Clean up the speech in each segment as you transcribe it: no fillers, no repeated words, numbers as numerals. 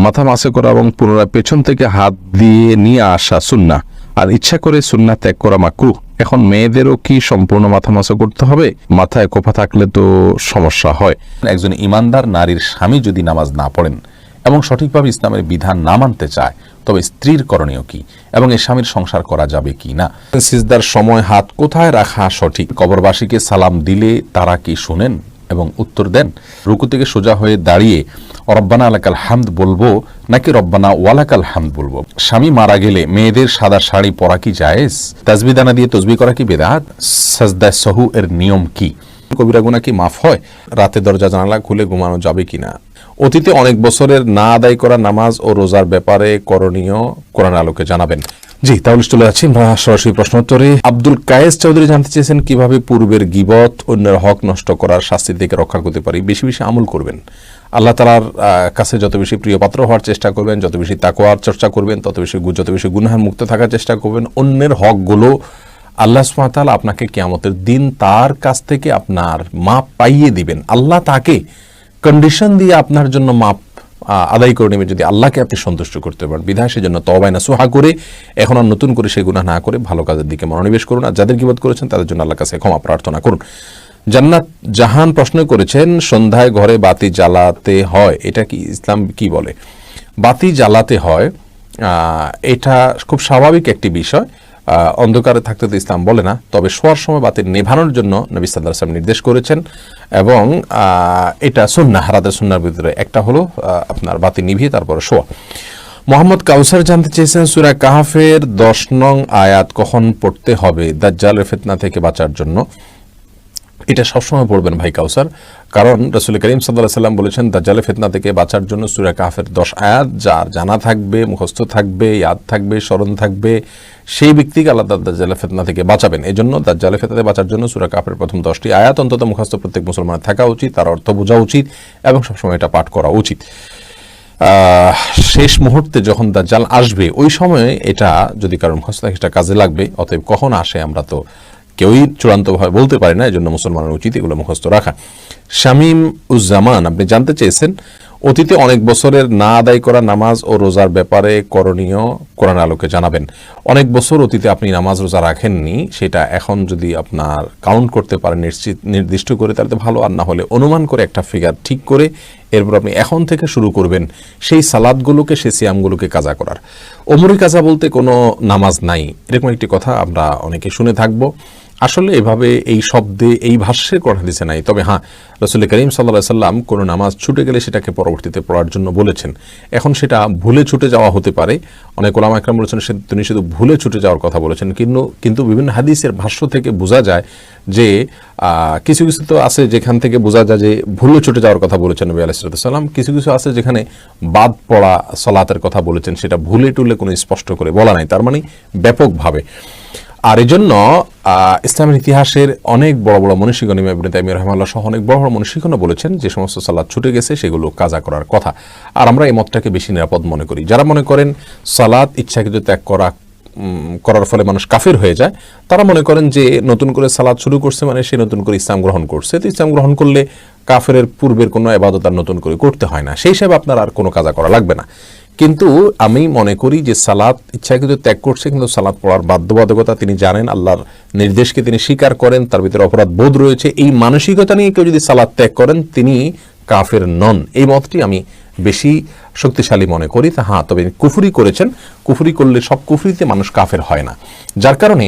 মাথা মাসে করা এবং পুনরায় পেছন থেকে হাত দিয়ে নিয়ে আসা সুন্নাহ, আর ইচ্ছা করে সুন্নাহ ত্যাগ করা মাকরুহ। এখন মেয়েদেরও কি সম্পূর্ণ মাথা মাসা করতে হবে? মাথায় কোফা থাকলে তো সমস্যা হয়। একজন ইমানদার নারীর স্বামী যদি নামাজ না পড়েন এবং সঠিকভাবে ইসলামের বিধান না মানতে চায়, তবে স্ত্রীর করণীয় কি এবং এই স্বামীর সংসার করা যাবে কি না? সিজদার সময় হাত কোথায় রাখা সঠিক? কবরবাসীকে সালাম দিলে তারা কি শুনেন এবং উত্তর দেন? রুকু থেকে সোজা হয়ে দাঁড়িয়ে রব্বানা আলাকাল হামদ বলবো নাকি রব্বানা ওয়ালাকাল হামদ বলবো? স্বামী মারা গেলে মেয়েদের সাদা শাড়ি পরা কি জায়েজ? তাসবিহ দানা দিয়ে তসবিহ করা কি বেদাত? সাজদায়ে সাহু এর নিয়ম কি? কবিরা গুনাহ কি মাফ হয়? রাতে দরজা জানালা খুলে ঘুমানো যাবে কিনা? অতীতে অনেক বছরের না আদায় করা নামাজ ও রোজার ব্যাপারে করণীয় কোরআন আলোকে জানাবেন। জি, তাহলে চলে যাচ্ছি আমরা সরাসরি প্রশ্নোত্তরে। আব্দুল কায়েস চৌধুরী জানতে চেয়েছেন কিভাবে পূর্বের গীবত, অন্যের হক নষ্ট করার শাস্তি থেকে রক্ষা করতে পারি। বেশি বেশি আমল করবেন, আল্লাহ তাআলার কাছে যত বেশি প্রিয় পাত্র হওয়ার চেষ্টা করবেন, যত বেশি তাকওয়ার চর্চা করবেন, যত বেশি গুনাহের মুক্ত থাকার চেষ্টা করবেন। অন্যের হকগুলো আল্লাহ সুবহানাহু ওয়া তাআলা আপনাকে কিয়ামতের দিন তার কাছ থেকে আপনার মাপ পাইয়ে দিবেন। আল্লাহ তাকে কন্ডিশন দিয়ে আপনার জন্য মাপ আদায় করে নেবে যদি আল্লাহকে আপনি সন্তুষ্ট করতে পারেন। বিধায় সেজন্য তওবা নাসুহা করে এখন আর নতুন করে সেই গুনাহ না করে ভালো কাজের দিকে মনোনিবেশ করুন। আর যাদের গীবত করেছেন তাদের জন্য আল্লাহর কাছে ক্ষমা প্রার্থনা করুন। জান্নাত জাহান প্রশ্ন করেছেন, সন্ধ্যায় ঘরে বাতি জ্বালাতে হয়, এটা কি ইসলাম কি বলে? বাতি জ্বালাতে হয়, এটা খুব স্বাভাবিক একটি বিষয়। অন্ধকারে থাকতে তো ইসলাম বলে না, তবে শোয়ার সময় বাতি নেভানোর জন্য নবী সাল্লাল্লাহু আলাইহি ওয়াসাল্লাম নির্দেশ করেছেন এবং এটা সুন্নাহ, রাতের সুন্নাহর ভিতরে একটা হলো আপনার বাতি নিভিয়ে তারপরে শোয়া। মোহাম্মদ কাউসার জানতে চেয়েছেন সূরা কাহফের 10 নং আয়াত কখন পড়তে হবে দাজ্জালের ফিতনা থেকে বাঁচার জন্য? এটা সবসময় পড়বেন ভাই কাউসার, কারণ রাসূল করিম সাল্লাল্লাহু আলাইহি ওয়াসাল্লাম বলেছেন দাজ্জালের ফিতনা থেকে বাঁচার জন্য সূরা কাহফের 10 আয়াত যার জানা থাকবে, মুখস্থ থাকবে, ইয়াদ থাকবে, স্মরণ থাকবে, সেই ব্যক্তিকে আল্লাহ দাজ্জালের ফিতনা থেকে বাঁচাবেন। এজন্য দাজ্জালের ফিতনা থেকে বাঁচার জন্য সূরা কাহফের প্রথম 10টি আয়াত অন্তত মুখস্থ প্রত্যেক মুসলমানের থাকা উচিত, তার অর্থ বোঝা উচিত এবং সবসময় এটা পাঠ করা উচিত। শেষ মুহূর্তে যখন দাজ্জাল আসবে ওই সময়ে এটা যদি কারণ মুখস্থ থাকে সেটা কাজে লাগবে। অতএব কখন আসে আমরা তো কেউই চূড়ান্তভাবে বলতে পারে না, এই জন্য মুসলমানের উচিত এগুলো মুখস্থ রাখা। শামীম উজ্জামান আপনি জানতে চেয়েছেন অতীতে অনেক বছরের না আদায় করা নামাজ ও রোজার ব্যাপারে করণীয় কোরআন আলোকে জানাবেন। অনেক বছর অতীতে আপনি নামাজ রোজা রাখেননি, সেটা এখন যদি আপনার কাউন্ট করতে পারেন নির্দিষ্ট করে তাহলে তো ভালো, আর না হলে অনুমান করে একটা ফিগার ঠিক করে এরপর আপনি এখন থেকে শুরু করবেন সেই সালাদগুলোকে, সেই সিয়ামগুলোকে কাজা করার। ওমরি কাজা বলতে কোনো নামাজ নাই, এরকম একটি কথা আমরা অনেকে শুনে থাকবো। আসলে এভাবে এই শব্দে এই ভাষ্যে কোরআন হাদিসে নাই। তবে হ্যাঁ, রাসূল করিম সাল্লাল্লাহু আলাইহি ওয়াসাল্লাম কোনো নামাজ ছুটে গেলে সেটাকে পরবর্তীতে পড়ার জন্য বলেছেন। এখন সেটা ভুলে ছুটে যাওয়া হতে পারে, অনেক ওলামা একরাম বলেছেন তিনি শুধু ভুলে ছুটে যাওয়ার কথা বলেছেন, কিন্তু বিভিন্ন হাদিসের ভাষ্য থেকে বোঝা যায় যে কিছু কিছু তো আছে যেখান থেকে বোঝা যায় যে ভুলে ছুটে যাওয়ার কথা বলেছেন নবী আলাইহিস সালাম, কিছু কিছু আছে যেখানে বাদ পড়া সালাতের কথা বলেছেন, সেটা ভুলে টুলে কোনো স্পষ্ট করে বলা নাই, তার মানে ব্যাপকভাবে। আর এই জন্য ইসলামের ইতিহাসের অনেক বড় বড় মনীষীগণ, ইমাম ইবনে তাইমিয়া রাহিমাহুল্লাহ সহ অনেক বড় বড় মনীষীগণও বলেছেন যে সমস্ত সালাত ছুটে গেছে সেগুলো কাজা করার কথা। আর আমরা এই মতটাকে বেশি নিরাপদ মনে করি। যারা মনে করেন সালাত ইচ্ছাকৃত ত্যাগ করার ফলে মানুষ কাফের হয়ে যায়, তারা মনে করেন যে নতুন করে সালাত শুরু করছে মানে সে নতুন করে ইসলাম গ্রহণ করছে, তো ইসলাম গ্রহণ করলে কাফের পূর্বের কোনো ইবাদত আর নতুন করে করতে হয় না, সেই হিসাবে আপনার আর কোনো কাজা করা লাগবে না। কিন্তু আমি মনে করি যে সালাত ইচ্ছাকৃত ত্যাগ করছে, কিন্তু সালাত পড়ার বাধ্যবাধকতা তিনি জানেন, আল্লাহর নির্দেশকে তিনি স্বীকার করেন, তার ভিতরে অপরাধ বোধ রয়েছে, এই মানসিকতা নিয়ে কেউ যদি সালাত ত্যাগ করেন তিনি কাফের নন। এই মতটি আমি বেশি শক্তিশালী মনে করি। হ্যাঁ, তবে কুফরি করেছেন, কুফরি করলে সব কুফরিতে মানুষ কাফের হয় না, যার কারণে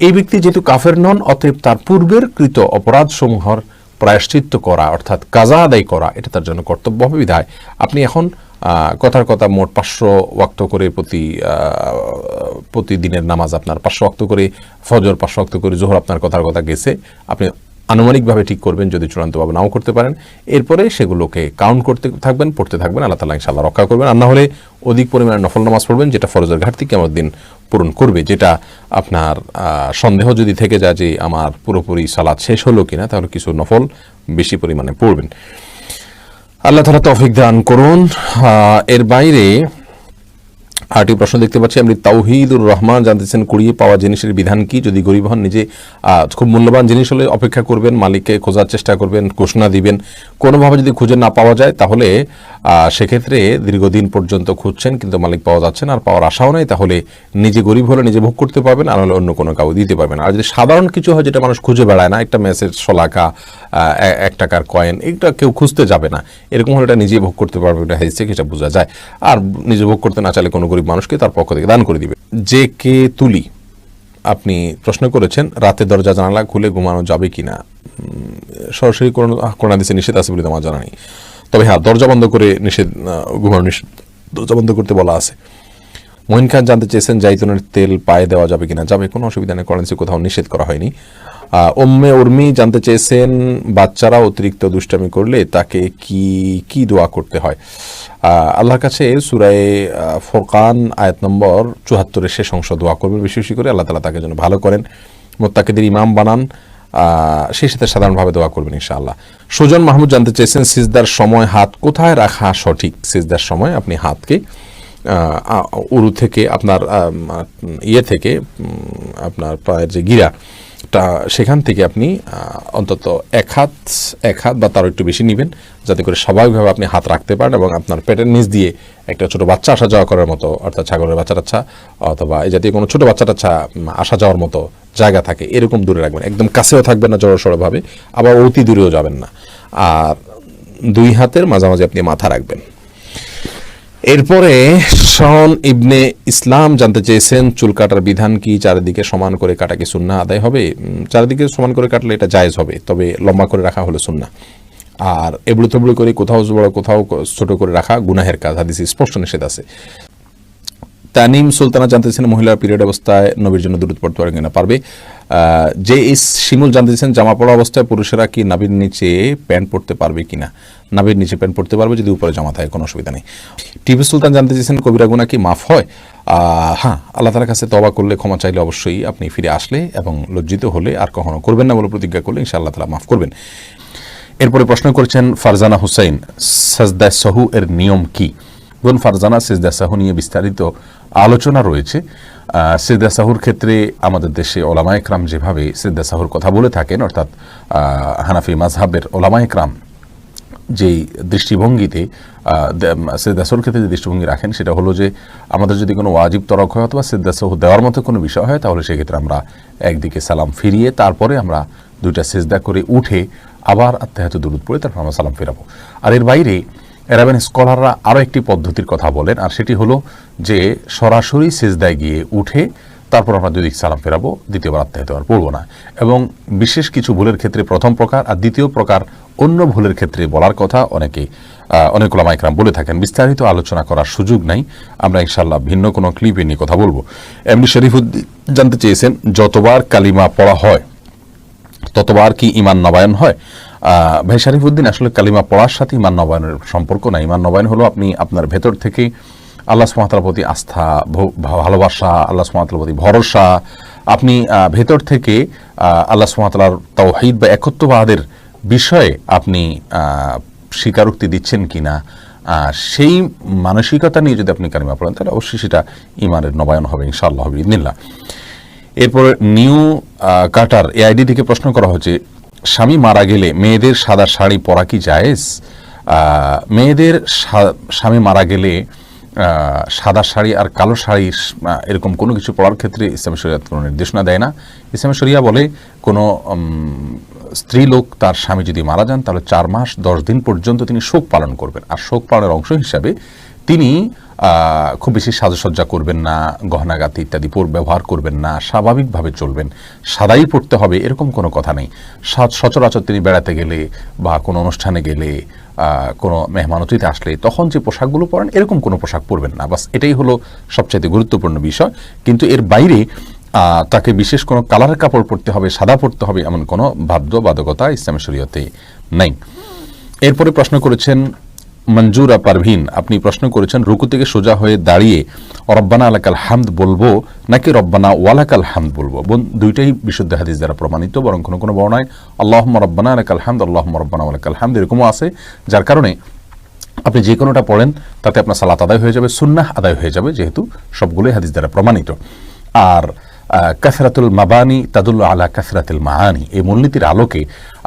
এই ব্যক্তি যেহেতু কাফের নন, অতএব তার পূর্বের কৃত অপরাধ সমূহের প্রায়শ্চিত্ত করা অর্থাৎ কাজা আদায় করা এটা তার জন্য কর্তব্য হবে। বিধায় আপনি এখন কথার কথা মোট 500 ওয়াক্ত করে প্রতিদিনের নামাজ আপনার 500 ওয়াক্ত করে, ফজর 500 ওয়াক্ত করে, জোহর আপনার কথার কথা গেছে, আপনি আনুমানিকভাবে ঠিক করবেন, যদি চূড়ান্তভাবে নাও করতে পারেন। এরপরে সেগুলোকে কাউন্ট করতে থাকবেন, পড়তে থাকবেন, আল্লাহ তাআলা ইনশাআল্লাহ রক্ষা করবেন। আর না হলে অধিক পরিমাণে নফল নামাজ পড়বেন, যেটা ফরজের ঘাটতি কিয়ামত দিন পূরণ করবে। যেটা আপনার সন্দেহ যদি থেকে যায় যে আমার পুরোপুরি সালাত শেষ হলো কিনা, তাহলে কিছু নফল বেশি পরিমাণে পড়বেন। আল্লাহ তাআলা তৌফিক দান করুন। এর বাইরে আরেকটি প্রশ্ন দেখতে পাচ্ছি আপনি তাওহিদুর রহমান জানতেছেন কুড়িয়ে পাওয়া জিনিসের বিধান কি? যদি গরিব হন নিজে খুব মূল্যবান জিনিস হলে অপেক্ষা করবেন, মালিককে খোঁজার চেষ্টা করবেন, ঘোষণা দিবেন। কোনোভাবে যদি খুঁজে না পাওয়া যায় তাহলে সেক্ষেত্রে দীর্ঘদিন পর্যন্ত খুঁজছেন কিন্তু মালিক পাওয়া যাচ্ছে না, আর পাওয়ার আশাও নাই, তাহলে নিজে গরিব হলে নিজে ভোগ করতে পারবেন, আর হলে অন্য কোনো কাউ দিতে পারবেন। আর যদি সাধারণ কিছু হয় যেটা মানুষ খুঁজে বেড়ায় না, একটা মেসেজ, শলাকা, 1 টাকার কয়েন, এটা কেউ খুঁজতে যাবে না, এরকম হলে এটা নিজেই ভোগ করতে পারবে, এটা হাদিস থেকে সেটা বোঝা যায়। আর নিজে ভোগ করতে না চাইলে কোনো গরিব মানুষকে তার পক্ষ থেকে দান করে দিবে। যে কে তুলি আপনি প্রশ্ন করেছেন রাতে দরজা জানালা খুলে ঘুমানো যাবে কিনা? সরাসরি কোরআন হাদিসে নিষেধ আছে বলে আমার জানা নেই, তবে হ্যাঁ দরজা বন্ধ করে ঘুমানো নিষেধ, দরজা বন্ধ করতে বলা আছে। মহিন খান জানতে চেয়েছেন জাইতুনের তেল পায়ে দেওয়া যাবে কিনা? যাবে, কোনো অসুবিধা নেই, কোরআন হাদিসে কোথাও নিষেধ করা হয়নি। উম্মে উর্মি জানতে চেয়েছেন বাচ্চারা অতিরিক্ত দুষ্টামি করলে তাকে কি দোয়া করতে হয়? আল্লাহর কাছে সূরা ফুরকান আয়াত নম্বর ৭৪ শেষ অংশ দোয়া করবেন বেশি বেশি করে, আল্লাহ তাআলা তাকে যেন ভালো করেন, মুত্তাকিদের ইমাম বানান, সেই সাথে সাধারণভাবে দোয়া করবেন ইনশাআল্লাহ। সুজন মাহমুদ জানতে চেয়েছেন সিজদার সময় হাত কোথায় রাখা সঠিক? সিজদার সময় আপনি হাতকে উরু থেকে আপনার থেকে আপনার পায়ের যে গিরাটা সেখান থেকে আপনি অন্তত এক হাত বা তার একটু বেশি নেবেন, যাতে করে স্বাভাবিকভাবে আপনি হাত রাখতে পারেন এবং আপনার পেটের নিচ দিয়ে একটা ছোট বাচ্চা আসা যাওয়া করার মতো, অর্থাৎ ছাগলের বাচ্চা টাচ্ছা অথবা এই জাতীয় কোনো ছোট বাচ্চা টাচ্ছা আসা যাওয়ার মতো জায়গা থাকে এরকম দূরে রাখবেন, একদম কাছেও থাকবেন না জড়সড়ভাবে, আবার অতি দূরেও যাবেন না, আর 2 হাতের মাঝামাঝি আপনি মাথা রাখবেন। এরপরে শন ইবনে ইসলাম জানতে চেয়েছেন চুল কাটার বিধান কি? চারিদিকে সমান করে কাটা কি সুন্নাহ আদায় হবে? চারিদিকে সমান করে কাটলে এটা জায়েজ হবে, তবে লম্বা করে রাখা হলো সুন্নাহ। আর এবড়ো তেবড়ো করে কোথাও বড় কোথাও ছোট করে রাখা গুনাহের কাজ, হাদিসে স্পষ্ট নিষেধ আছে। তানিম সুলতানা জানতেছেন মহিলার পিরিয়ড অবস্থায় নবীর জন্য দুরূদ পড়তে পারে কিনা? পারবে। যে শিমুল জানতেছেন জামা পড়া অবস্থায় পুরুষেরা কি নাভির নিচে প্যান্ট পরতে পারবে কিনা? নাভির নিচে প্যান্ট পরতে পারবে যদি উপরে জামা থাকে, কোনো অসুবিধা নেই। টিপু সুলতান জানতে চেয়েছেন কবিরা গুনাহ কি মাফ হয়? হ্যাঁ, আল্লাহ তাআলার কাছে তওবা করলে, ক্ষমা চাইলে অবশ্যই আপনি ফিরে আসলে এবং লজ্জিত হলে আর কখনো করবেন না বলে প্রতিজ্ঞা করলে ইনশাআল্লাহ তাআলা মাফ করবেন। এরপরে প্রশ্ন করেছেন ফারজানা হুসাইন, সাজদা সাহু এর নিয়ম কি? ফারজানা সিজদা সাহু নিয়ে বিস্তারিত আলোচনা রয়েছে। সিজদা সাহুর ক্ষেত্রে আমাদের দেশে ওলামা একরাম যেভাবে সিজদা সাহুর কথা বলে থাকেন, অর্থাৎ হানাফি মাযহাবের ওলামা একরাম যেই দৃষ্টিভঙ্গিতে সিজদা সাহুর ক্ষেত্রে যে দৃষ্টিভঙ্গি রাখেন সেটা হলো যে আমাদের যদি কোনো ওয়াজিব তরক হয় অথবা সিজদা সাহু দেওয়ার মতো কোনো বিষয় হয় তাহলে সেক্ষেত্রে আমরা একদিকে সালাম ফিরিয়ে তারপরে আমরা 2টা সিজদা করে উঠে আবার আত্তাহিয়াতু দুরূদ পড়ে তারপর আমরা সালাম ফেরাবো। আর এর বাইরে এরাবেন স্কলাররা আরও একটি পদ্ধতির কথা বলেন, আর সেটি হলো যে সরাসরি সিজদায় গিয়ে উঠে তারপর আমরা 2 দিক সালাম ফেরাবো, দ্বিতীয়বার আত্তাহিয়াতু আর পড়বো না। এবং বিশেষ কিছু ভুলের ক্ষেত্রে প্রথম প্রকার, আর দ্বিতীয় প্রকার অন্য ভুলের ক্ষেত্রে বলার কথা অনেক ওলামা ইকরাম বলে থাকেন। বিস্তারিত আলোচনা করার সুযোগ নাই, আমরা ইনশাআল্লাহ ভিন্ন কোনো ক্লিপে নিয়ে কথা বলবো। এমনি শরীফুদ্দিন জানতে চেয়েছেন যতবার কালিমা পড়া হয় ততবার কি ঈমান নবায়ন হয়? ভাই শরীফুদ্দিন, আসলে কালিমা পড়ার সাথে ঈমান নবায়নের সম্পর্ক নাই। ঈমান নবায়ন হলো আপনি আপনার ভেতর থেকে আল্লাহ সুবহানাহু ওয়া তাআলার প্রতি আস্থা, ভালোবাসা, আল্লাহ সুবহানাহু ওয়া তাআলার প্রতি ভরসা, আপনি ভেতর থেকে আল্লাহ সুবহানাহু ওয়া তাআলার তাওহীদ বা একত্ববাদের বিষয়ে আপনি স্বীকারোক্তি দিচ্ছেন কিনা, সেই মানসিকতা নিয়ে যদি আপনি কালিমা পড়েন তাহলে অবশ্যই সেটা ঈমানের নবায়ন হবে ইনশাআল্লাহ বিইذনিল্লাহ। এরপর নিউ কাটার এআইডি থেকে প্রশ্ন করা হচ্ছে স্বামী মারা গেলে মেয়েদের সাদা শাড়ি পরা কি জায়েজ? মেয়েদের স্বামী মারা গেলে সাদা শাড়ি আর কালো শাড়ি এরকম কোনো কিছু পরার ক্ষেত্রে ইসলামী শরিয়াত কোনো নির্দেশনা দেয় না। ইসলামী শরিয়া বলে কোনো স্ত্রী লোক তার স্বামী যদি মারা যান তাহলে 4 মাস 10 দিন পর্যন্ত তিনি শোক পালন করবেন, আর শোক পালনের অংশ হিসাবে তিনি খুব বেশি সাজসজ্জা করবেন না, গহনাগাতি ইত্যাদি ব্যবহার করবেন না, স্বাভাবিকভাবে চলবেন, সাদাই পড়তে হবে এরকম কোনো কথা নেই। সচরাচর তিনি বেড়াতে গেলে বা কোনো অনুষ্ঠানে গেলে, কোনো মেহমান অতিথি আসলে তখন যে পোশাকগুলো পরেন এরকম কোনো পোশাক পরবেন না, বাস এটাই হলো সবচাইতে গুরুত্বপূর্ণ বিষয়। কিন্তু এর বাইরে তাকে বিশেষ কোনো কালারের কাপড় পরতে হবে, সাদা পরতে হবে এমন কোনো বাধ্যবাধকতা ইসলামী শরীয়তে নেই। এরপরে প্রশ্ন করেছেন মঞ্জুরা পারভিন, আপনি প্রশ্ন করেছেন রুকু থেকে সোজা হয়ে দাঁড়িয়ে রব্বানা আলাকাল হামদ বলবো নাকি রব্বানা ওয়ালাকাল হামদ বলবো? দুইটাই বিশুদ্ধ হাদিস দ্বারা প্রমাণিত, বরং কোনো কোনো বর্ণায় আল্লাহুম্মা রব্বানা আলাকাল হামদ, আল্লাহুম্মা রব্বানা ওয়ালাকাল হামদ এরকমও আছে, যার কারণে আপনি যে কোনোটা পড়েন তাতে আপনার সালাত আদায় হয়ে যাবে, সুন্নাহ আদায় হয়ে যাবে, যেহেতু সবগুলোই হাদিস দ্বারা প্রমাণিত। আর কাসরাতুল মাবানি তাদুল্লু আলা কাসরাতুল মাআনি, এই মূলনীতির আলোকে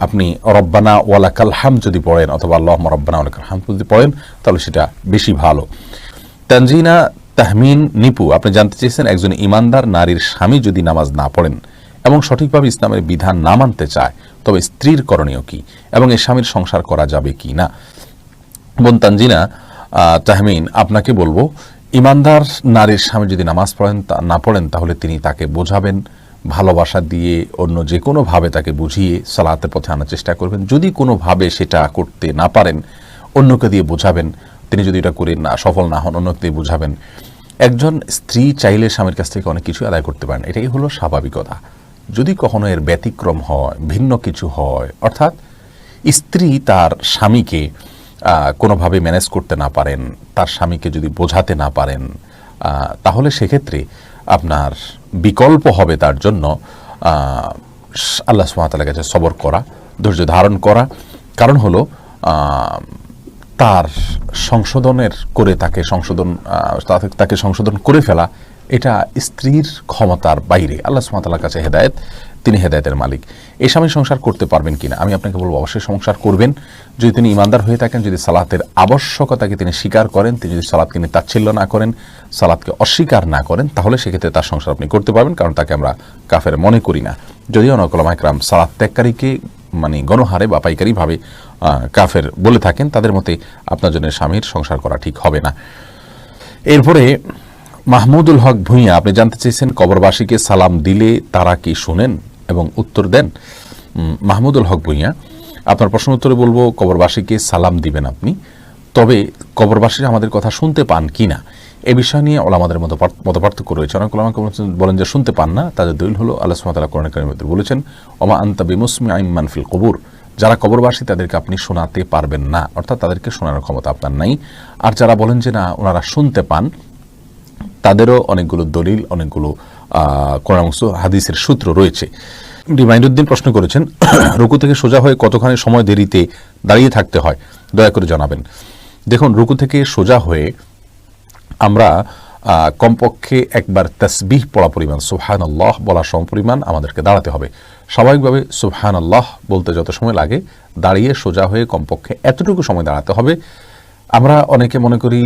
আপনি রব্বানা ওয়ালাকাল হামদ যদি পড়েন অথবা আল্লাহুম্মা রব্বানা ওয়ালাকাল হামদ যদি পড়েন তাহলে সেটা বেশি ভালো। তানজিনা তাহমিন নিপু আপনি জানতে চেয়েছেন, একজন ইমানদার নারীর স্বামী যদি নামাজ না পড়েন এবং সঠিকভাবে ইসলামের বিধান না মানতে চায় তবে স্ত্রীর করণীয় কি এবং এই স্বামীর সংসার করা যাবে কি না। বোন তানজিনা তাহমিন, আপনাকে বলবো, ইমানদার নারীর স্বামী যদি নামাজ না পড়েন তাহলে তিনি তাকে বোঝাবেন, ভালোবাসা দিয়ে অন্য যে কোনোভাবে তাকে বুঝিয়ে সালাতের পথে আনার চেষ্টা করবেন। যদি কোনোভাবে সেটা করতে না পারেন অন্যকে দিয়ে বোঝাবেন, তিনি যদি এটা করে না সফল না হন অন্যকে দিয়ে বোঝাবেন। একজন স্ত্রী চাইলে স্বামীর কাছ থেকে অনেক কিছু আদায় করতে পারেন, এটাই হলো স্বাভাবিকতা। যদি কখনো এর ব্যতিক্রম হয়, ভিন্ন কিছু হয়, অর্থাৎ স্ত্রী তার স্বামীকে কোনোভাবে ম্যানেজ করতে না পারেন, তার স্বামীকে যদি বোঝাতে না পারেন, তাহলে সেক্ষেত্রে আপনার বিকল্প হবে তার জন্য আল্লাহ সুবহানাহু ওয়া তাআলার কাছে সবর করা, ধৈর্য ধারণ করা। কারণ হলো তার সংশোধনের করে তাকে সংশোধন করে ফেলা এটা স্ত্রীর ক্ষমতার বাইরে। আল্লাহ সুবহানাহু ওয়া তাআলার কাছে হেদায়েত, তিনি হেদায়েতের মালিক। এই স্বামী সংসার করতে পারবেন কিনা আমি আপনাকে বলবো, অবশ্যই সংসার করবেন যদি তিনি ইমানদার হয়ে থাকেন, যদি সালাতের আবশ্যকতাকে তিনি স্বীকার করেন, তিনি যদি সালাতকে নিয়ে তাচ্ছিল্য না করেন, সালাতকে অস্বীকার না করেন, তাহলে সেক্ষেত্রে তার সংসার আপনি করতে পারবেন, কারণ তাকে আমরা কাফের মনে করি না। যদিও অনেক উলামা ইকরাম সালাত ত্যাগকারীকে মানে গণহারে বা পাইকারিভাবে কাফের বলে থাকেন, তাদের মতে আপনার জন্য স্বামীর সংসার করা ঠিক হবে না। এরপরে মাহমুদুল হক ভূঁইয়া আপনি জানতে চেয়েছেন, কবরবাসীকে সালাম দিলে তারা কি শুনেন এবং উত্তর দেন। মাহমুদুল হক ভূঁইয়া, আপনার প্রশ্ন উত্তরে বলবো, কবরবাসীকে সালাম দিবেন আপনি, তবে কবরবাসীরা আমাদের কথা শুনতে পান কি না এ বিষয় নিয়ে ওলামাদের মতপার্থক্য রয়েছে। অনেক ওলামা বলেন যে শুনতে পান না, তাদের দলিল হলো আল্লাহ সুবহানাহু ওয়া তাআলা কোরআন কারীমের মধ্যে বলেছেন, ওমা আনতা বিমুসমিআইন মান ফিল কুবুর, যারা কবরবাসী তাদেরকে আপনি শোনাতে পারবেন না, অর্থাৎ তাদেরকে শোনানোর ক্ষমতা আপনার নাই। আর যারা বলেন যে না ওনারা শুনতে পান, তাদেরও অনেকগুলো দলিল, অনেকগুলো কোরআন হাদিসের সূত্র রয়েছে। রিমাইন্ডুদ্দিন প্রশ্ন করেছেন, রুকু থেকে সোজা হয়ে কতখানি সময় দেরিতে দাঁড়িয়ে থাকতে হয় দয়া করে জানাবেন। দেখুন, রুকু থেকে সোজা হয়ে আমরা কমপক্ষে একবার তাসবিহ পড়া পরিমাণ, সুবহানাল্লাহ বলা সমপরিমাণ আমাদেরকে দাঁড়াতে হবে। স্বাভাবিকভাবে সুবহানাল্লাহ বলতে যত সময় লাগে, দাঁড়িয়ে সোজা হয়ে কমপক্ষে এতটুকু সময় দাঁড়াতে হবে। আমরা অনেকে মনে করি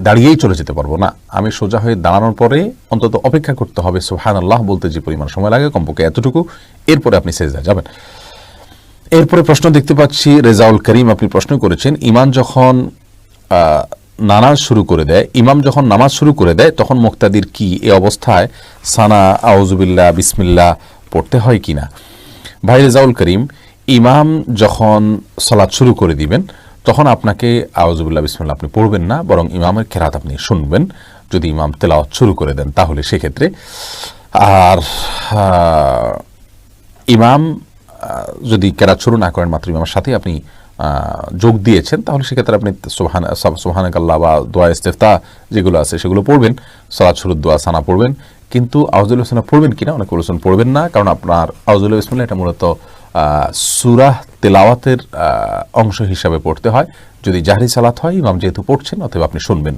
দাঁড়িয়েই চলে যেতে পারবো না, আমি সোজা হয়ে দাঁড়ানোর পরে অন্তত অপেক্ষা করতে হবে সুবহানাল্লাহ বলতে যে পরিমাণ সময় লাগে কমপক্ষে এতটুকু, এরপরে আপনি সেজদা যাবেন। এরপরে প্রশ্ন দেখতে পাচ্ছি রেজাউল করিম, আপনি প্রশ্ন করেছেন, ইমাম যখন নামাজ শুরু করে দেয় তখন মুক্তাদির কি এ অবস্থায় সানা আউযুবিল্লাহ বিসমিল্লাহ পড়তে হয় কিনা। ভাই রেজাউল করিম, ইমাম যখন সালাত শুরু করে দিবেন তখন আপনাকে আউযুবিল্লাহ বিসমিল্লাহ আপনি পড়বেন না, বরং ইমামের কেরাত আপনি শুনবেন যদি ইমাম তেলাওয়াত শুরু করে দেন তাহলে সেক্ষেত্রে। আর ইমাম যদি কেরাত শুরু না করেন, মাত্র ইমামের সাথে আপনি যোগ দিয়েছেন, তাহলে সেক্ষেত্রে আপনি সুবহানাকাল্লাহ বা দোয়া ইস্তিফতাহ যেগুলো আছে সেগুলো পড়বেন, সালাত শুরুর দোয়া সানা পড়বেন, কিন্তু আউযুবিল্লাহ বিসমিল্লাহ পড়বেন কিনা অনেক বলেছেন পড়বেন না, কারণ আপনার আউযুবিল্লাহ বিসমিল্লাহ এটা মূলত সূরা তেলাওয়াতের অংশ হিসাবে পড়তে হয়। যদি জাহরি সালাত হয়, ইমাম যেহেতু পড়ছেন অতএব আপনি শুনবেন।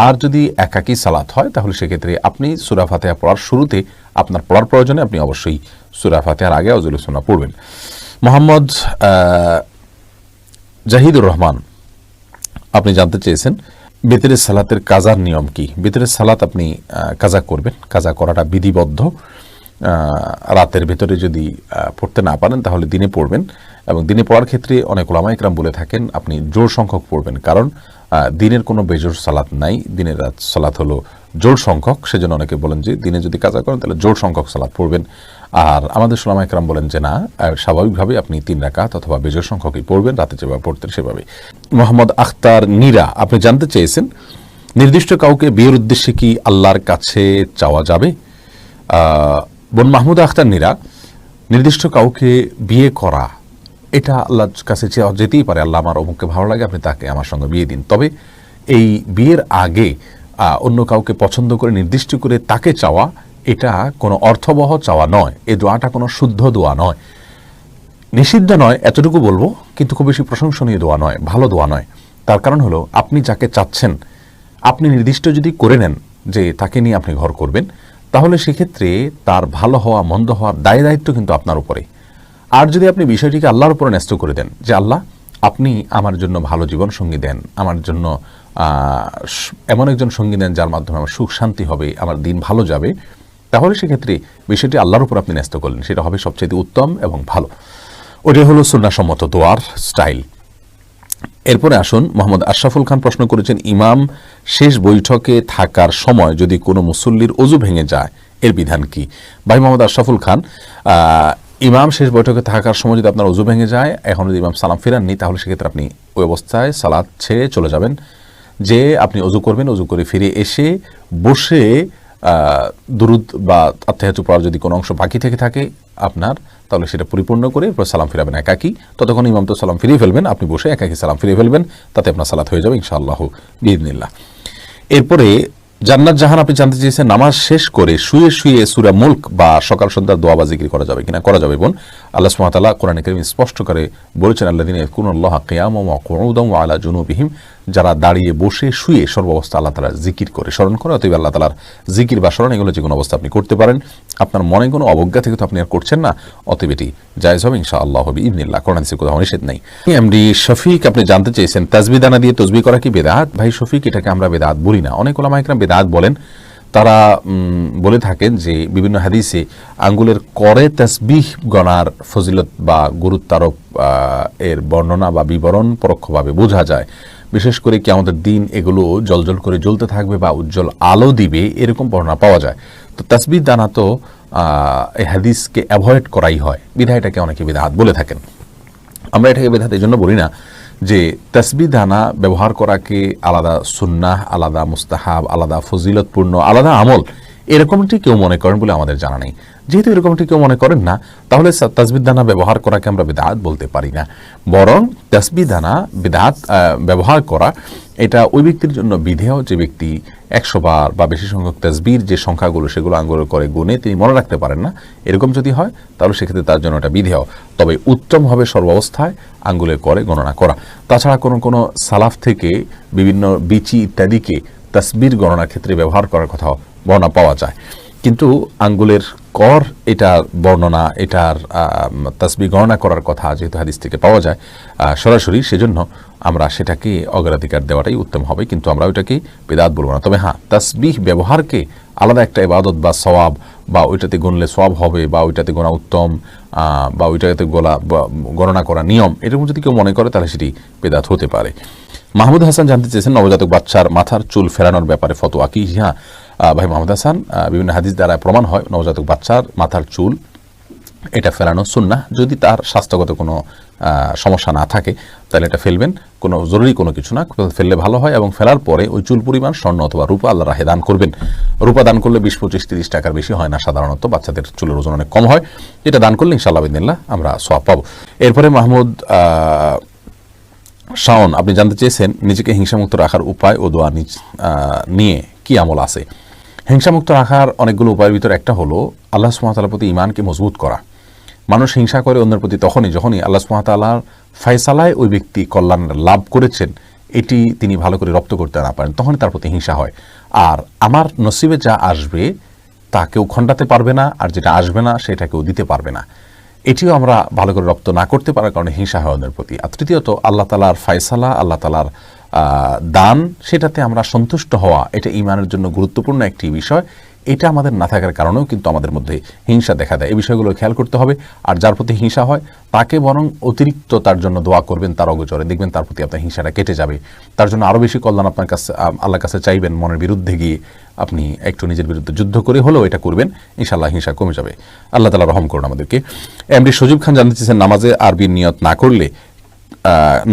আর যদি একাকী সালাত হয় তাহলে সেক্ষেত্রে আপনি সূরা ফাতিহা পড়ার শুরুতে আপনার পড়ার প্রয়োজনে আপনি অবশ্যই সূরা ফাতিহার আগে আউযুবিল্লাহ বিসমিল্লাহ পড়বেন। মোহাম্মদ জাহিদুর রহমান, আপনি জানতে চেয়েছেন বেতরের সালাতের কাজার নিয়ম কি। বেতরের সালাত আপনি কাজা করবেন, কাজা করাটা বিধিবদ্ধ। রাতের ভেতরে যদি পড়তে না পারেন তাহলে দিনে পড়বেন, এবং দিনে পড়ার ক্ষেত্রে অনেক উলামা ইকরাম বলে থাকেন আপনি জোড় সংখ্যক পড়বেন, কারণ দিনের কোনো বেজোড় সালাত নাই, দিনের রাত সালাত হলো জোড় সংখ্যক, সেজন্য অনেকে বলেন যে দিনে যদি কাজা করেন তাহলে জোড় সংখ্যক সালাত পড়বেন। আর আমাদের উলামা ইকরাম বলেন যে না, স্বাভাবিকভাবে আপনি 3 রাকাত অথবা বেজোড় সংখ্যকই পড়বেন, রাতে যেভাবে পড়তেন সেভাবে। মোহাম্মদ আখতার নীরা, আপনি জানতে চেয়েছেন নির্দিষ্ট কাউকে বিয়ের উদ্দেশ্যে কি আল্লাহর কাছে চাওয়া যাবে। বোন মাহমুদা আখতার নীরা, নির্দিষ্ট কাউকে বিয়ে করা এটা আল্লাহর কাছে চাওয়া যেতেই পারে, আল্লাহ আমার অমুককে ভালো লাগে আপনি তাকে আমার সঙ্গে বিয়ে দিন, তবে এই বিয়ের আগে অন্য কাউকে পছন্দ করে নির্দিষ্ট করে তাকে চাওয়া এটা কোনো অর্থবহ চাওয়া নয়, এই দোয়াটা কোনো শুদ্ধ দোয়া নয়, নিষিদ্ধ নয় এতটুকু বলবো, কিন্তু খুব বেশি প্রশংসনীয় দোয়া নয়, ভালো দোয়া নয়। তার কারণ হলো আপনি যাকে চাচ্ছেন আপনি নির্দিষ্ট যদি করে নেন যে তাকে নিয়ে আপনি ঘর করবেন, তাহলে সেক্ষেত্রে তার ভালো হওয়া মন্দ হওয়ার দায় দায়িত্ব কিন্তু আপনার উপরে। আর যদি আপনি বিষয়টিকে আল্লাহর উপরে ন্যস্ত করে দেন যে আল্লাহ আপনি আমার জন্য ভালো জীবন সঙ্গী দেন, আমার জন্য এমন একজন সঙ্গী দেন যার মাধ্যমে আমার সুখ শান্তি হবে, আমার দিন ভালো যাবে, তাহলে সেক্ষেত্রে বিষয়টি আল্লাহর উপর আপনি ন্যস্ত করলেন, সেটা হবে সবচেয়ে উত্তম এবং ভালো। ওটাই হলো সুন্নাহসম্মত দোয়ার স্টাইল। এরপরে আসুন, মোহাম্মদ আশরাফুল খান প্রশ্ন করেছেন, ইমাম শেষ বৈঠকে থাকার সময় যদি কোনো মুসল্লির অজু ভেঙে যায় এর বিধান কি? ভাই মোহাম্মদ আশরাফুল খান, ইমাম শেষ বৈঠকে থাকার সময় যদি আপনার অজু ভেঙে যায়, এখন যদি ইমাম সালাম ফেরাননি, তাহলে সেক্ষেত্রে আপনি ওই অবস্থায় সালাত ছেড়ে চলে যাবেন, যে আপনি অজু করবেন, অজু করে ফিরে এসে বসে দুরুদ বা আত্তাহিয়াতু পড়ার যদি কোনো অংশ বাকি থেকে থাকে আপনার, তাহলে সেটা পরিপূর্ণ করে এরপর সালাম ফিরাবেন একাকি। ততক্ষণ ইমাম তো সালাম ফিরিয়ে ফেলবেন, আপনি বসে একাকি সালাম ফিরিয়ে ফেলবেন, তাতে আপনার সালাত হয়ে যাবে ইনশাআল্লাহ বিইذনিল্লাহ। এরপরে জান্নাত জাহান আপনি জানতে চেয়েছেন, নামাজ শেষ করে শুয়ে শুয়ে সূরা মুলক বা সকাল সন্ধ্যার দোয়া বা জিকির করা যাবে কিনা? করা যাবে বোন। আল্লাহ সুবহানাহু ওয়া তাআলা কোরআনে কারীমে স্পষ্ট করে বলেছেন, আল্লাযীনা ইয়াযকুরুনাল্লাহা কিয়ামান ওয়া কুউদান ওয়া আলা জুনুবিহিম, যারা দাঁড়িয়ে বসে শুয়ে সর্বাবস্থা আল্লাহ তাআলার জিকির করে স্মরণ করে। অতএব আল্লাহ তাআলার জিকির বা স্মরণ এগুলো যে কোনো অবস্থা আপনি করতে পারেন। আপনার মনে কোনো অবজ্ঞা থেকে তো আপনি আর করছেন না, অতএব এটি জায়েজ হবে ইনশাআল্লাহ বিইذনিল্লাহ, কোরআন হাদিসে কোথাও নিষেধ নাই। এমডি শফিক আপনি জানতে চেয়েছেন, তাসবিহ দানা দিয়ে তাসবিহ করা কি বেদাত? ভাই শফিক, এটাকে আমরা বেদাত বলি না। অনেক উলামা ইকরাম বেদাত বলেন। তারা বলে থাকেন যে বিভিন্ন হাদিসে আঙ্গুলের করে তাসবিহ গণার ফজিলত বা গুরুত্বারোপ এর বর্ণনা বা বিবরণ পরোক্ষভাবে বোঝা যায়। বিশেষ করে কিয়ামতের দিন এগুলো জ্বলজ্বল করে জ্বলতে থাকবে বা উজ্জ্বল আলো দিবে, এরকম বর্ণনা পাওয়া যায়। তো তাসবিহ দানা তো এই হাদিসকে অ্যাভয়েড করাই হয়, বিধায় এটাকে অনেকে বিদআত বলে থাকেন। আমরা এটাকে বিদআত এই জন্য বলি না যে তাসবিহ দানা ব্যবহার করাকে আলাদা সুন্নাহ, আলাদা মুস্তাহাব, আলাদা ফজিলতপূর্ণ, আলাদা আমল এরকমটি কেউ মনে করেন বলে আমাদের জানা নেই। যেহেতু এরকমটি কেউ মনে করেন না, তাহলে তাসবিহ দানা ব্যবহার করাকে আমরা বিদআত বলতে পারি না। বরং তাসবিহ দানা বিদআত ব্যবহার করা এটা ওই ব্যক্তির জন্য বিধেয় যে ব্যক্তি 100 বার বা বেশি সংখ্যক তাসবিহর যে সংখ্যাগুলো সেগুলো আঙ্গুলে করে গুনে তিনি মনে রাখতে পারেন না, এরকম যদি হয় তাহলে সেক্ষেত্রে তার জন্য এটা বিধেয়। তবে উত্তম হবে সর্বাবস্থায় আঙ্গুলে করে গণনা করা। তাছাড়া কোনো সালাফ থেকে বিভিন্ন বিচি ইত্যাদিকে তাসবিহর গণনার ক্ষেত্রে ব্যবহার করার কথা বর্ণনা পাওয়া যায়, কিন্তু আঙ্গুলের কর এটার বর্ণনা, এটার তাসবিহ গণনা করার কথা যেহেতু হাদিস থেকে পাওয়া যায় সরাসরি, সেজন্য আমরা সেটাকে অগ্রাধিকার দেওয়াটাই উত্তম হবে, কিন্তু আমরা ওইটাকে বিদআত বলবো না। তবে হ্যাঁ, তাসবিহ ব্যবহারকে আলাদা একটা ইবাদত বা সওয়াব বা ওইটাতে গুনলে সওয়াব হবে বা ওইটাতে গোনা উত্তম বা ওইটাতে গণনা করা নিয়ম, এরকম যদি কেউ মনে করে তাহলে সেটি বিদআত হতে পারে। মাহমুদ হাসান জানতে চেয়েছেন, নবজাতক বাচ্চার মাথার চুল ফেরানোর ব্যাপারে ফতোয়া কি? হ্যাঁ ভাই মাহমুদ হাসান, বিভিন্ন হাদিস দ্বারা প্রমাণ হয় নবজাতক বাচ্চার মাথার চুল এটা ফেরানো সুন্নাহ। যদি তার স্বাস্থ্যগত কোনো সমস্যা না থাকে তাহলে এটা ফেলবেন, কোনো জরুরি কোনো কিছু না, ফেললে ভালো হয়। এবং ফেলার পরে ওই চুল পরিমাণ স্বর্ণ অথবা রূপা আল্লাহর রাহে দান করবেন। রূপা দান করলে 20, 25, 30 টাকার বেশি হয় না সাধারণত, বাচ্চাদের চুলের ওজন অনেক কম হয়। এটা দান করলে ইনশাআল্লাহ বিইذনিল্লাহ আমরা সওয়াব পাবো। এরপরে মাহমুদ শাওন আপনি জানতে চেয়েছেন, নিজেকে হিংসামুক্ত রাখার উপায় ও দোয়া নিয়ে কি আমল আছে? হিংসামুক্ত রাখার অনেকগুলো উপায়ের ভিতরে একটা হলো আল্লাহ সুবহানাহু ওয়া তাআলার প্রতি ঈমানকে মজবুত করা। মানুষ হিংসা করে অন্যের প্রতি যখনই আল্লাহ সুবহানাহু ওয়া তাআলার ফয়সালায় ওই ব্যক্তি কল্যাণ লাভ করেছেন এটি তিনি ভালো করে রপ্ত করতে না পারেন, তখনই তার প্রতি হিংসা হয়। আর আমার নসিবে যা আসবে তা কেউ খণ্ডাতে পারবে না, আর যেটা আসবে না সেটা কেউ দিতে পারবে না, এটিও আমরা ভালো করে রপ্ত না করতে পারার কারণে হিংসা হয় অন্যের প্রতি। আর তৃতীয়ত আল্লাহ তাআলার ফয়সালা, আল্লাহ তাআলার দান, সেটাতে আমরা সন্তুষ্ট হওয়া, এটা ঈমানের জন্য গুরুত্বপূর্ণ একটি বিষয়। এটা আমাদের না থাকার কারণেও কিন্তু আমাদের মধ্যে হিংসা দেখা দেয়। এই বিষয়গুলো খেয়াল করতে হবে। আর যার প্রতি হিংসা হয় তাকে বরং অতিরিক্ত তার জন্য দোয়া করবেন, তার অগোচরে দেখবেন তার প্রতি আপনার হিংসাটা কেটে যাবে। তার জন্য আরও বেশি কল্যাণ আপনার কাছে আল্লাহর কাছে চাইবেন, মনের বিরুদ্ধে গিয়ে আপনি একটু নিজের বিরুদ্ধে যুদ্ধ করে হলেও এটা করবেন, ইনশাআল্লাহ হিংসা কমে যাবে। আল্লাহ তাআলা রহম করুন আমাদেরকে। এমডি সজীব খান জানতে চেয়েছেন, নামাজে আরবি নিয়ত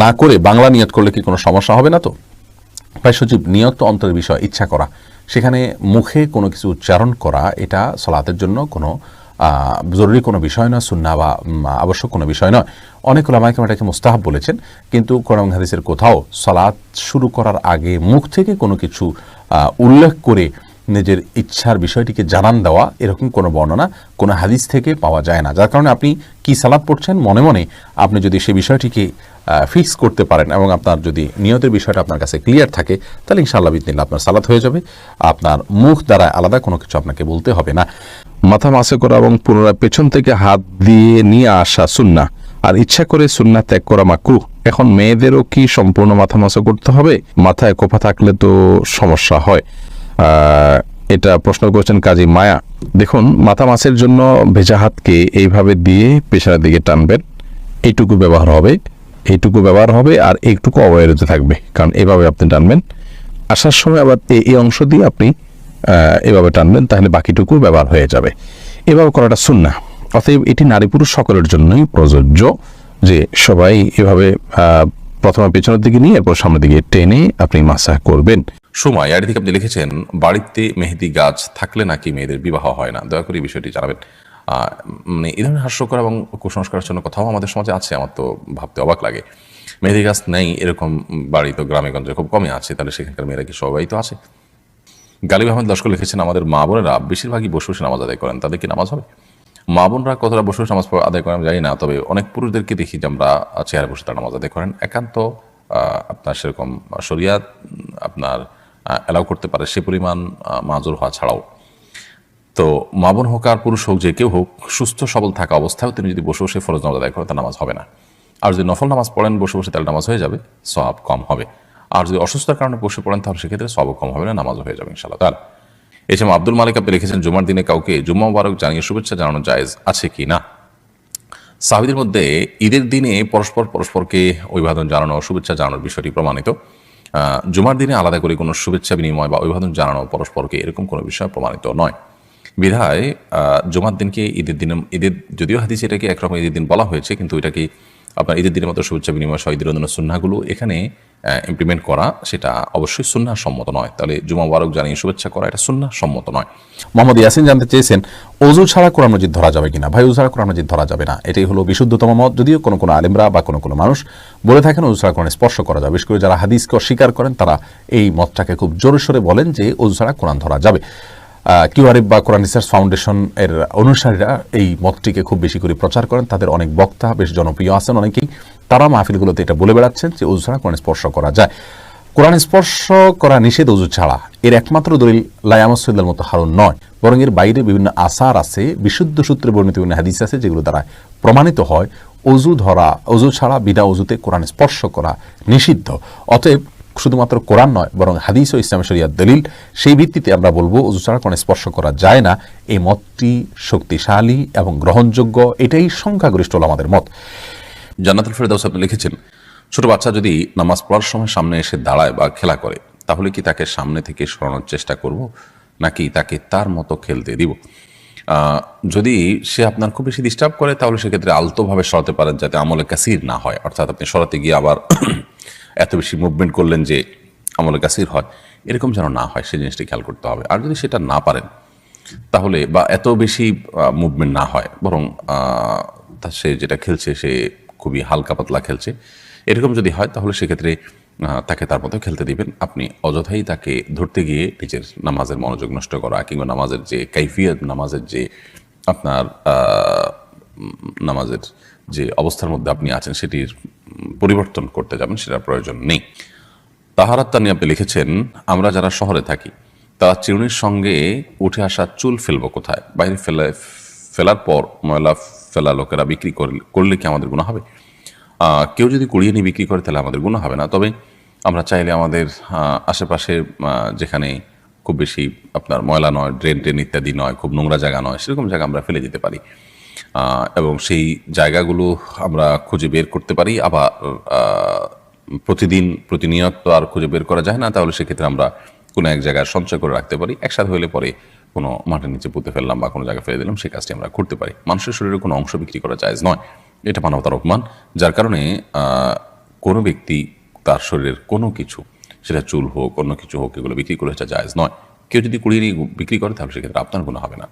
না করে বাংলা নিয়ত করলে কি কোনো সমস্যা হবে না? তো ভাই সজীব, নিয়ত তো অন্তরের বিষয়, ইচ্ছা করা, সেখানে মুখে কোনো কিছু উচ্চারণ করা এটা সালাতের জন্য কোনো জরুরি কোনো বিষয় নয়, সুন্নাহ বা আবশ্যক কোনো বিষয় নয়। অনেক উলামা কেরাম এটাকে মুস্তাহাব বলেছেন, কিন্তু কোরআন হাদিসের কোথাও সালাত শুরু করার আগে মুখ থেকে কোনো কিছু উল্লেখ করে নিজের ইচ্ছার বিষয়টিকে জানান দেওয়া এরকম কোনো বর্ণনা কোনো হাদিস থেকে পাওয়া যায় না। যার কারণে আপনি কি সালাত পড়ছেন মনে মনে আপনি যদি সেই বিষয়টিকে ফিক্স করতে পারেন এবং আপনার যদি নিয়তের বিষয়টা আপনার কাছে ক্লিয়ার থাকে, তাহলে ইনশাআল্লাহ বিদিনিল্লাহ আপনার সালাত হয়ে যাবে। আপনার মুখ দ্বারা আলাদা কোনো কিছু আপনাকে বলতে হবে না। মাথা মাসে করা এবং পুনরায় পেছন থেকে হাত দিয়ে নিয়ে আসা সুন্নাহ আর ইচ্ছা করে সুন্নাহ ত্যাগ করা মাকরুহ। এখন মেয়েদেরও কি সম্পূর্ণ মাথা মাসা করতে হবে? মাথায় কোফা থাকলে তো সমস্যা হয়। এটা প্রশ্ন করেছেন কাজী মায়া। দেখুন, মাথা মাসের জন্য ভেজা হাতকে এইভাবে দিয়ে পেছনের দিকে টানবেন, এইটুকু ব্যবহার হবে আর এইটুকু অবহেলিত থাকবে, কারণ এভাবে আপনি টানবেন। আসার সময় আবার এই অংশ দিয়ে আপনি এভাবে টানবেন, তাহলে বাকিটুকু ব্যবহার হয়ে যাবে। এভাবে করাটা সুন্নাহ। অতএব এটি নারী পুরুষ সকলের জন্যই প্রযোজ্য, যে সবাই এভাবে প্রথমে পেছনের দিকে নিয়ে এরপর সামনের দিকে টেনে আপনি মাসাহ করবেন। সময় আর দিকে আপনি লিখেছেন, বাড়িতে মেহেদি গাছ থাকলে নাকি মেয়েদের বিবাহ হয় না, দয়া করে এই বিষয়টি জানাবেন। মানে এই ধরনের হাস্যকর এবং কুসংস্কারের জন্য কথাও আমাদের সমাজে আছে, আমার তো ভাবতে অবাক লাগে। মেহেদি গাছ নেই এরকম বাড়ি তো গ্রামে গঞ্জে খুব কমই আছে, তাহলে সেখানকার মেয়েরা কি সবাই তো আছে? গালিব আহমেদ লস্কর লিখেছেন, আমাদের মা বোনেরা বেশিরভাগই বসে বসে নামাজ আদায় করেন, তাদের কি নামাজ হবে? মা বোনরা কতটা বসে বসে নামাজ আদায় করেন জানি না, তবে অনেক পুরুষদেরকে দেখি যে আমরা চেয়ারে বসে তারা নামাজ আদায় করেন। একান্ত আপনার সেরকম শরিয়াত আপনার অ্যালাউ করতে পারে সে পরিমাণ মাজুর হওয়া ছাড়াও। তো মা বোন হোক আর পুরুষ হোক, যে কেউ হোক, সুস্থ সবল থাকা অবস্থায় তিনি যদি বসে বসে ফরজ নামাজ আদায় করেন, তার নামাজ হবে না। আর যদি নফল নামাজ পড়েন বসে বসে, তাহলে নামাজ হয়ে যাবে, সওয়াব কম হবে। আর যদি অসুস্থতার কারণে বসে পড়েন, তাহলে সেক্ষেত্রে সওয়াব কম হবে না, নামাজও হয়ে যাবে ইনশাআল্লাহ তাআলা। এছাড়া আব্দুল মালিক আপনি লিখেছেন, জুমার দিনে কাউকে জুম্মা মুবারক জানিয়ে শুভেচ্ছা জানানো জায়েজ আছে কি না? সাহাবীদের মধ্যে ঈদের দিনে পরস্পরকে অভিবাদন জানানো, শুভেচ্ছা জানানোর বিষয়টি প্রমাণিত। জুমার দিনে আলাদা করে কোনো শুভেচ্ছা বিনিময় বা অভিবাদন জানানো পরস্পরকে এরকম কোনো বিষয় প্রমাণিত নয়। বিধায় জুমার দিনকে ঈদের যদিও হাদিসে এটাকে একরকম ঈদের দিন বলা হয়েছে, কিন্তু এটাকে আপনার ঈদের দিনের মতো শুভেচ্ছা বিনিময় সহ ঈদের অন্যান্য সুন্নাহগুলো এখানে ইমপ্লিমেন্ট করা, সেটা অবশ্যই সুন্নাহ সম্মত নয়। তাহলে জুমা মুবারক জানিয়ে শুভেচ্ছা করা এটা সুন্নাহ সম্মত নয়। মোহাম্মদ ইয়াসিন জানতে চেয়েছেন, ওযু ছাড়া কোরআন মাজিদ ধরা যাবে কিনা? ভাই, ওযু ছাড়া কোরআন মাজিদ ধরা যাবে না, এটাই হলো বিশুদ্ধতম মত। যদিও কোনো আলেমরা বা কোনো মানুষ বলে থাকেন ওযু ছাড়া কোরআন স্পর্শ করা যাবে, বিশেষ করে যারা হাদিসকে অস্বীকার করেন তারা এই মতটাকে খুব জোরে সোরে বলেন যে ওযু ছাড়া কোরআন ধরা যাবে। কিউআরএফ বা কোরআন রিসার্চ ফাউন্ডেশন এর অনুসারীরা এই মতটিকে খুব বেশি করে প্রচার করেন। তাদের অনেক বক্তা বেশ জনপ্রিয় আছেন অনেকেই, তারা মাহফিলগুলোতে এটা বলে বেড়াচ্ছেন যে ওযু ছাড়া কোরআন স্পর্শ করা যায়। কোরআন স্পর্শ করা নিষেধ ওযু ছাড়া, এর একমাত্র দলিল লা ইয়ামাসসুল মুতাহহারুন নয়, বরং এর বাইরে বিভিন্ন আসার আছে, বিশুদ্ধ সূত্রে বর্ণিত বিভিন্ন হাদিস আছে, যেগুলো দ্বারা প্রমাণিত হয় ওযু ছাড়া বিনা ওযুতে কোরআন স্পর্শ করা নিষিদ্ধ। অতএব শুধুমাত্র কোরআন নয়, বরং হাদিস ও ইসলামের শরিয়াত দলিল, সেই ভিত্তিতে আমরা বলবো ওযু ছাড়া কোরআন স্পর্শ করা যায় না। এই মতটি শক্তিশালী এবং গ্রহণযোগ্য, এটাই সংখ্যাগরিষ্ঠ আমাদের মত। জান্নাতুল ফেরদাউস আপনি লিখেছেন, ছোট বাচ্চা যদি নামাজ পড়ার সময় সামনে এসে দাঁড়ায় বা খেলা করে, তাহলে কি তাকে সামনে থেকে সরানোর চেষ্টা করব, নাকি তাকে তার মতো খেলতে দিব? যদি সে আপনার খুব বেশি ডিস্টার্ব করে, তাহলে সেক্ষেত্রে আলতোভাবে সরাতে পারেন, যাতে আমলে কাসির না হয়। অর্থাৎ আপনি সরাতে গিয়ে আবার এত বেশি মুভমেন্ট করলেন যে আমলে কাসির হয়, এরকম যেন না হয়, সেই জিনিসটি খেয়াল করতে হবে। আর যদি সেটা না পারেন, তাহলে বা এত বেশি মুভমেন্ট না হয়, বরং সে যেটা খেলছে সে খুবই হালকা পাতলা খেলছে, এরকম যদি হয়, তাহলে সেক্ষেত্রে তাকে তার মতো খেলতে দিবেন। আপনি অযথাই তাকে ধরতে গিয়ে নিজের নামাজের মনোযোগ নষ্ট করা, কিংবা নামাজের যে কাইফিয়ত, নামাজের যে আপনার নামাজের যে অবস্থার মধ্যে আপনি আছেন সেটির পরিবর্তন করতে যাবেন, সেটার প্রয়োজন নেই। তাহারাত তানি আপনি লিখেছেন, আমরা যারা শহরে থাকি তারা চিরুনির সঙ্গে উঠে আসা চুল ফেলবো কোথায়? বাইরে ফেলার পর ময়লা ফেলা লোকেরা বিক্রি করলে কি আমাদের গুনাহ হবে? কেউ যদি কুড়িয়ে নিয়ে বিক্রি করে, তাহলে আমাদের গুনাহ হবে না। তবে আমরা চাইলে আমাদের আশেপাশে যেখানে খুব বেশি আপনার ময়লা নয়, ড্রেন ইত্যাদি নয়, খুব নোংরা জায়গা নয়, সেরকম জায়গা আমরা ফেলে দিতে পারি, এবং সেই জায়গাগুলো আমরা খুঁজে বের করতে পারি। আবার প্রতিনিয়ত আর খুঁজে বের করা যায় না, তাহলে সেক্ষেত্রে আমরা কোনো এক জায়গায় সঞ্চয় করে রাখতে পারি। একসাথে হলে পরে কোনো মাটির নিচে পুঁতে ফেললাম বা কোনো জায়গায় ফেলে দিলাম, সেই কাজটি আমরা করতে পারি। মানুষের শরীরে কোনো অংশ বিক্রি করা জায়েজ নয়, এটা মানবতার অপমান। যার কারণে কোনো ব্যক্তি তার শরীরের কোনো কিছু, সেটা চুল হোক অন্য কিছু হোক, এগুলো বিক্রি করে জায়েজ নয়। কেউ যদি কুড়িয়ে নিয়ে বিক্রি করে, তাহলে সেক্ষেত্রে আপনার গুনাহ হবে না।